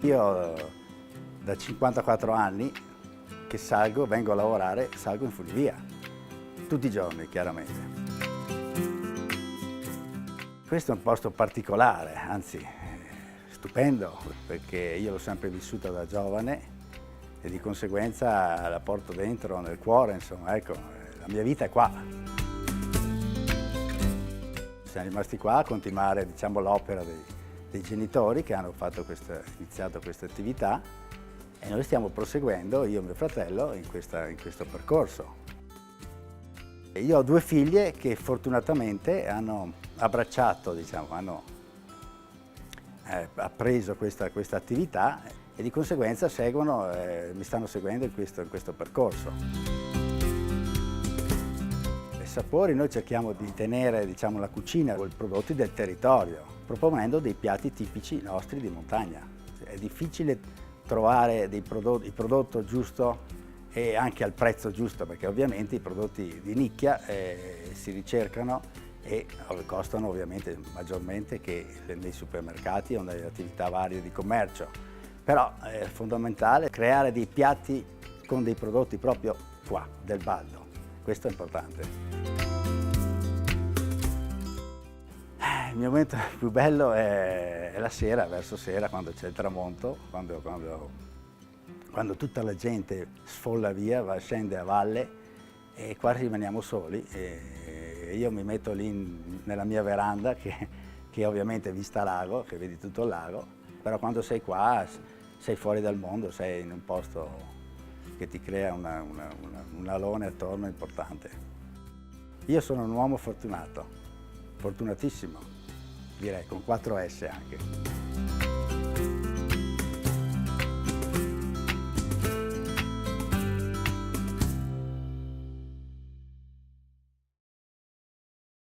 Io da 54 anni che vengo a lavorare, salgo in funivia, tutti i giorni chiaramente. Questo è un posto particolare, anzi stupendo, perché io l'ho sempre vissuta da giovane e di conseguenza la porto dentro nel cuore, insomma, ecco, la mia vita è qua. Siamo rimasti qua a continuare, diciamo, l'opera dei genitori che hanno iniziato questa attività e noi stiamo proseguendo, io e mio fratello, in questo percorso. Io ho due figlie che fortunatamente hanno abbracciato, diciamo, hanno appreso questa attività e di conseguenza mi stanno seguendo in questo percorso. I sapori noi cerchiamo di tenere, diciamo, la cucina con i prodotti del territorio, proponendo dei piatti tipici nostri di montagna. È difficile trovare il prodotto giusto e anche al prezzo giusto, perché ovviamente i prodotti di nicchia si ricercano e costano ovviamente maggiormente che nei supermercati o nelle attività varie di commercio. Però è fondamentale creare dei piatti con dei prodotti proprio qua, del Baldo. Questo è importante. Il mio momento più bello è la sera, verso sera, quando c'è il tramonto, quando tutta la gente sfolla via, scende a valle e qua rimaniamo soli e io mi metto lì nella mia veranda che ovviamente è vista lago, che vedi tutto il lago, però quando sei qua sei fuori dal mondo, sei in un posto che ti crea un alone attorno importante. Io sono un uomo fortunato, fortunatissimo, direi, con 4 S anche.